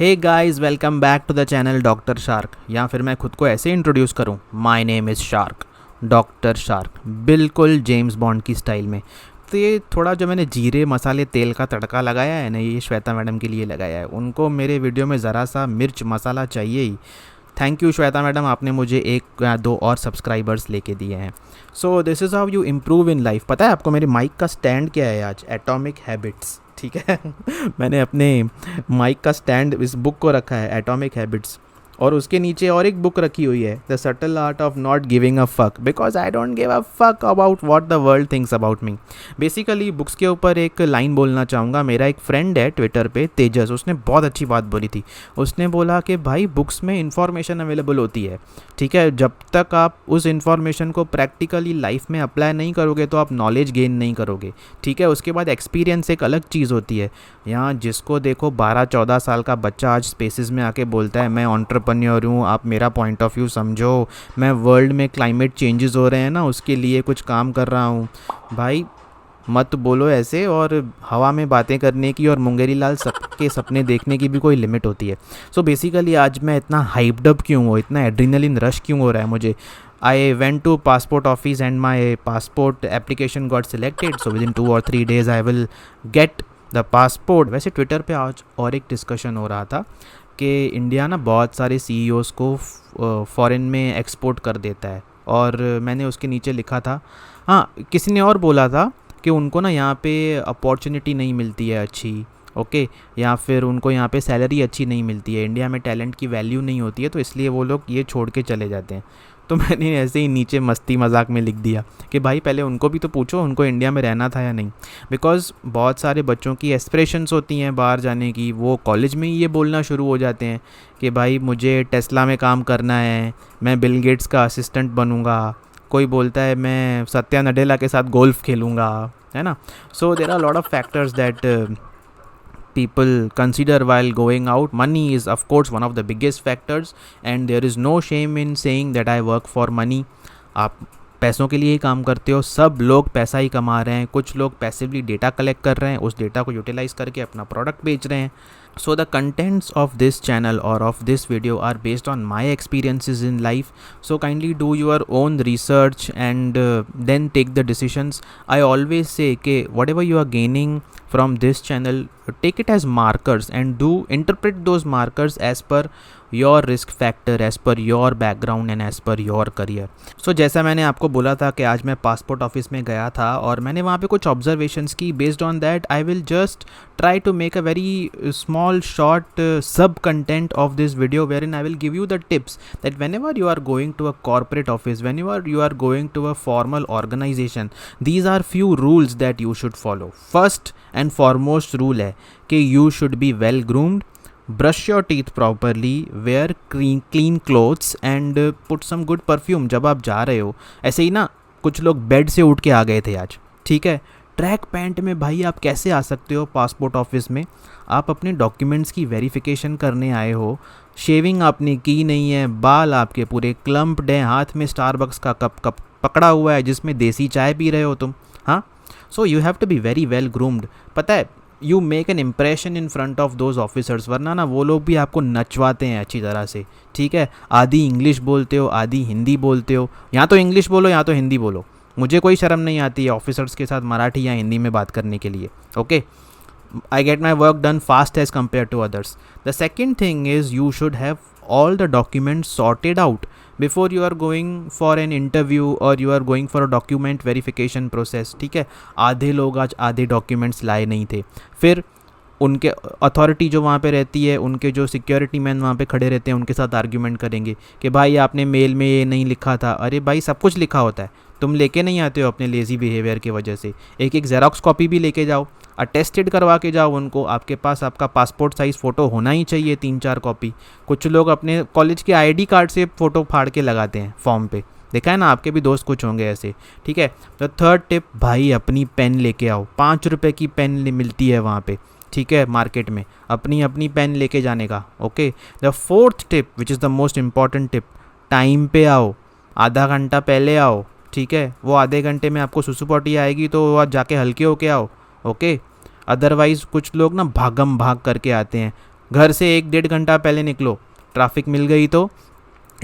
Hey guys, welcome back to the channel doctor Shark. या फिर मैं खुद को ऐसे इंट्रोड्यूस करूं, my name is Shark, doctor Shark, बिल्कुल जेम्स बॉन्ड की स्टाइल में। तो ये थोड़ा जो मैंने जीरे मसाले तेल का तड़का लगाया है ना, ये श्वेता मैडम के लिए लगाया है। उनको मेरे वीडियो में ज़रा सा मिर्च मसाला चाहिए ही। थैंक यू श्वेता मैडम, आपने मुझे एक या दो और सब्सक्राइबर्स लेके दिए हैं। So this is how you improve in life. पता है आपको मेरे माइक का स्टैंड क्या है आज? Atomic habits. ठीक है मैंने अपने माइक का स्टैंड इस बुक को रखा है, एटॉमिक हैबिट्स, और उसके नीचे और एक बुक रखी हुई है, the subtle art of not giving a fuck, because I don't give a fuck about what the world thinks about me. Basically books के ऊपर एक लाइन बोलना चाहूँगा। मेरा एक फ्रेंड है ट्विटर पे, तेजस, उसने बहुत अच्छी बात बोली थी। उसने बोला कि भाई बुक्स में इंफॉर्मेशन अवेलेबल होती है, ठीक है, जब तक आप उस इंफॉर्मेशन को प्रैक्टिकली लाइफ में अप्लाई नहीं करोगे तो आप नॉलेज गेन नहीं करोगे, ठीक है। उसके बाद एक्सपीरियंस एक अलग चीज़ होती है। यहाँ जिसको देखो 12-14 साल का बच्चा आज स्पेसेस में आके बोलता है मैं एंटरप्रेन्योर हूँ, आप मेरा पॉइंट ऑफ व्यू समझो, मैं वर्ल्ड में क्लाइमेट चेंजेस हो रहे हैं ना उसके लिए कुछ काम कर रहा हूँ। भाई मत बोलो ऐसे, और हवा में बातें करने की और मुंगेरी लाल सबके सपने देखने की भी कोई लिमिट होती है। सो बेसिकली आज मैं इतना हाइप्ड अप क्यों हूँ, इतना एड्रीनलिन रश क्यों हो रहा है मुझे? I went to passport office and my passport application got selected, so within 2 or 3 days I will get the passport. वैसे ट्विटर पे आज और एक डिस्कशन हो रहा था कि इंडिया ना बहुत सारे सीईओज़ को फॉरेन में एक्सपोर्ट कर देता है, और मैंने उसके नीचे लिखा था, हाँ किसी ने और बोला था कि उनको ना यहाँ पे अपॉर्चुनिटी नहीं मिलती है अच्छी, ओके, या फिर उनको यहाँ पे सैलरी अच्छी नहीं मिलती है, इंडिया में टैलेंट की वैल्यू नहीं होती है, तो इसलिए वो लोग ये छोड़ के चले जाते हैं। तो मैंने ऐसे ही नीचे मस्ती मजाक में लिख दिया कि भाई पहले उनको भी तो पूछो उनको इंडिया में रहना था या नहीं। बिकॉज़ बहुत सारे बच्चों की एस्पिरेशंस होती हैं बाहर जाने की, वो कॉलेज में ही ये बोलना शुरू हो जाते हैं कि भाई मुझे टेस्ला में काम करना है, मैं बिल गेट्स का असिस्टेंट बनूंगा, कोई बोलता है मैं सत्या नडेला के साथ गोल्फ खेलूँगा, है ना। So there are lot of factors that people consider while going out. Money is of course one of the biggest factors, and there is no shame in saying that I work for money. आप पैसों के लिए ही काम करते हो, सब लोग पैसा ही कमा रहे हैं, कुछ लोग पैसिवली डेटा कलेक्ट कर रहे हैं, उस डेटा को यूटिलाइज करके अपना प्रोडक्ट बेच रहे हैं। So the contents of this channel or of this video are based on my experiences in life, so kindly do your own research and then take the decisions. I always say कि whatever you are gaining from this channel, take it as markers and do interpret those markers as per your risk factor, as per your background and as per your career. So जैसा मैंने आपको बोला था कि आज मैं passport office में गया था और मैंने वहाँ पे कुछ ऑब्जर्वेशंस की। Based on that I will just try to make a very small short sub content of this video wherein I will give you the tips that whenever you are going to a corporate office, whenever you are going to a formal organization, these are few rules that you should follow. First and foremost rule है कि you should be well groomed, brush your teeth properly, wear clean clothes and put some good perfume जब आप जा रहे हो। ऐसे ही ना कुछ लोग बेड से उठ के आ गए थे आज, ठीक है। ट्रैक पैंट में भाई आप कैसे आ सकते हो पासपोर्ट ऑफिस में? आप अपने डॉक्यूमेंट्स की वेरिफिकेशन करने आए हो, शेविंग आपने की नहीं है, बाल आपके पूरे क्लम्प्ड हैं, हाथ में स्टारबक्स का कप पकड़ा हुआ है जिसमें देसी चाय पी रहे हो तुम, हाँ। So you have to be very well groomed. पता है, you make an impression in front of those officers, वरना ना वो लोग भी आपको नचवाते हैं अच्छी तरह से, ठीक है। आधी इंग्लिश बोलते हो, आधी हिंदी बोलते हो, या तो इंग्लिश बोलो या तो हिंदी बोलो, मुझे कोई शर्म नहीं आती है ऑफिसर्स के साथ मराठी या हिंदी में बात करने के लिए, okay. I get my work done fast as compare to others. The second thing is you should have all the documents sorted out before you are going for an interview or you are going for a document verification process, ठीक है। आधे लोग आज आधे documents लाए नहीं थे, फिर उनके अथॉरिटी जो वहाँ पे रहती है, उनके जो सिक्योरिटी मैन वहाँ पे खड़े रहते हैं, उनके साथ आर्ग्यूमेंट करेंगे कि भाई आपने मेल में ये नहीं लिखा था। अरे भाई सब कुछ लिखा होता है, तुम लेके नहीं आते हो अपने लेज़ी बिहेवियर की वजह से। एक एक जेरोक्स कॉपी भी लेके जाओ, अटेस्टेड करवा के जाओ उनको, आपके पास आपका पासपोर्ट साइज़ फ़ोटो होना ही चाहिए 3-4 कॉपी। कुछ लोग अपने कॉलेज के आईडी कार्ड से फ़ोटो फाड़ के लगाते हैं फॉर्म पे, देखा है ना, आपके भी दोस्त कुछ होंगे ऐसे, ठीक है। द थर्ड टिप, भाई अपनी पेन लेके आओ, 5 रुपये की पेन मिलती है वहाँ पे, ठीक है, मार्केट में, अपनी पेन लेके जाने का, okay. The fourth tip which is the most important tip, time पे आओ, आधा घंटा पहले आओ, ठीक है। वो आधे घंटे में आपको सुसु पॉटी आएगी तो वो जाके हल्के होके आओ, ओके। अदरवाइज़ कुछ लोग ना भागम भाग करके आते हैं, घर से 1-1.5 घंटा पहले निकलो, ट्रैफिक मिल गई तो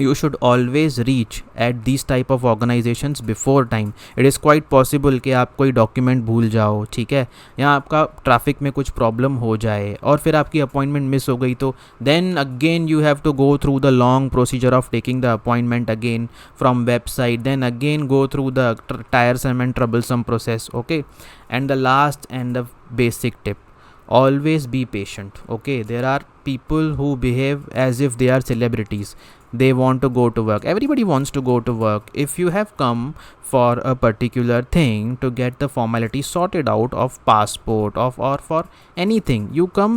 you should always reach at these type of organizations before time. It is quite possible कि आप कोई डॉक्यूमेंट भूल जाओ, ठीक है, या आपका ट्रैफिक में कुछ प्रॉब्लम हो जाए और फिर आपकी अपॉइंटमेंट मिस हो गई तो then again you have to go through the long procedure of taking the appointment again from website, then again go through the tiresome and troublesome process. Okay, and the last and the basic tip, always be patient. Okay, there are people who behave as if they are celebrities. They want to go to work, everybody wants to go to work. If you have come for a particular thing to get the formality sorted out of passport of or for anything, you come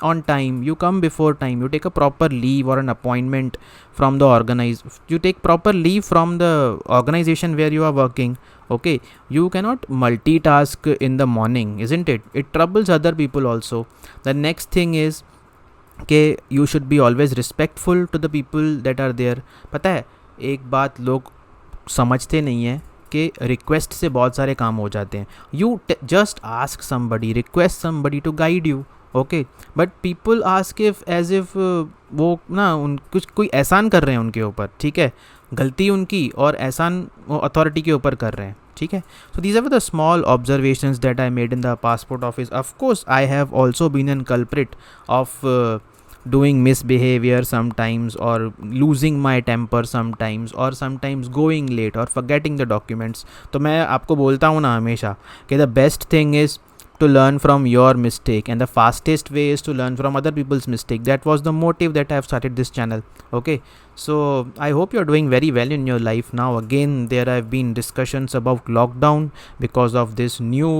on time, you come before time, you take a proper leave or an appointment from the you take proper leave from the organization where you are working. Okay, you cannot multitask in the morning, isn't it? It troubles other people also. The next thing is कि you should be always respectful to the people that are there. पता है, एक बात लोग समझते नहीं है कि रिक्वेस्ट से बहुत सारे काम हो जाते हैं. You just ask somebody, request somebody to guide you. Okay, but people ask if as if वो ना उन कुछ कोई एहसान कर रहे हैं उनके ऊपर, ठीक है, गलती उनकी और एहसान वो अथॉरिटी के ऊपर कर रहे हैं, ठीक है. So these are the small observations that I made in the passport office. Of course I have also been an culprit of doing misbehavior sometimes or losing my temper sometimes or sometimes going late or forgetting the documents. तो मैं आपको बोलता हूँ ना हमेशा कि the best thing is to learn from your mistake and the fastest way is to learn from other people's mistake. That was the motive that I have started this channel. Okay, so I hope you're doing very well in your life now. Again, there have been discussions about lockdown because of this new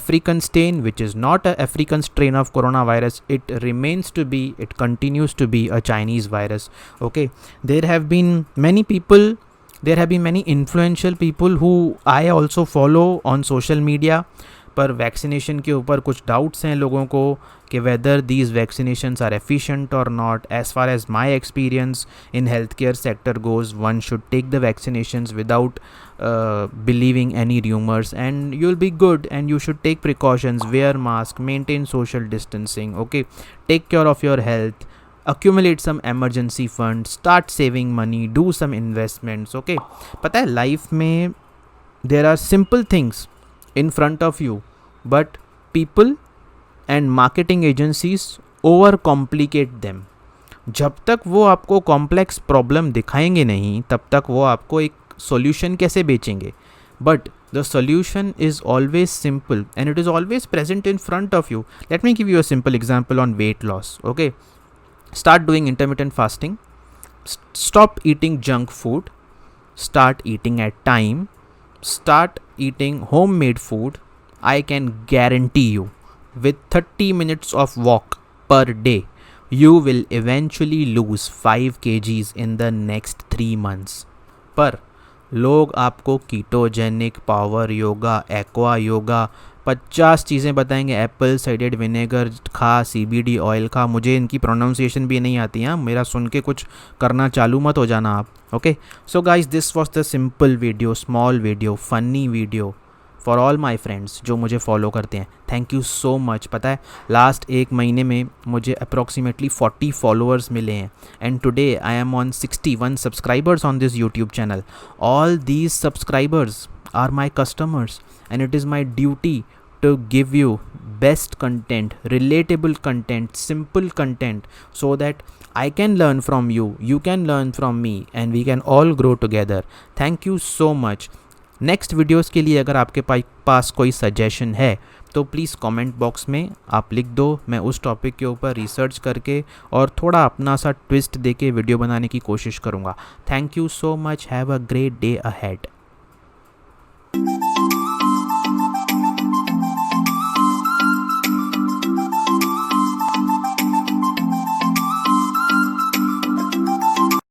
African strain, which is not a African strain of coronavirus. It remains to be, it continues to be a Chinese virus. Okay, there have been many people, there have been many influential people who I also follow on social media, पर vaccination के ऊपर कुछ doubts हैं लोगों को कि whether these vaccinations are efficient और not. As far as my experience in health care sector goes, one should take the vaccinations without believing any rumours and you will be good and you should take precautions, wear mask, maintain social distancing. Okay, take care of your health, accumulate some emergency funds, start saving money, do some investments. Okay, पता है life में there are simple things in front of you, but people and marketing agencies over complicate them. जब तक वो आपको complex problem दिखाएंगे नहीं तब तक वो आपको एक सॉल्यूशन कैसे बेचेंगे. But the solution is always simple and it is always present in front of you. Let me give you a simple example on weight loss. Okay, start doing intermittent fasting, stop eating junk food, start eating at time, start eating homemade food. I can guarantee you, with 30 minutes of walk per day, you will eventually lose 5 kgs in the next 3 months. पर लोग आपको ketogenic, power yoga, aqua yoga, 50 चीज़ें बताएंगे. Apple sided vinegar खा, CBD oil खा. मुझे इनकी pronunciation भी नहीं आती हैं, मेरा सुन के कुछ करना चालू मत हो जाना आप. Okay, so guys this was the simple video, small video, funny video for all my friends जो मुझे फॉलो करते हैं. Thank you so much. पता है लास्ट 1 महीने में मुझे अप्रॉक्सीमेटली 40 फॉलोअर्स मिले हैं and today I am on 61 subscribers on this YouTube channel. All these subscribers are my customers and it is my duty to give you best content, relatable content, simple content so that I can learn from you, you can learn from me and we can all grow together. Thank you so much. Next videos के लिए अगर आपके पास कोई suggestion है तो please comment box में आप लिख दो. मैं उस टॉपिक के ऊपर रिसर्च करके और थोड़ा अपना सा ट्विस्ट देके वीडियो बनाने की कोशिश करूँगा. Thank you so much. Have a great day ahead.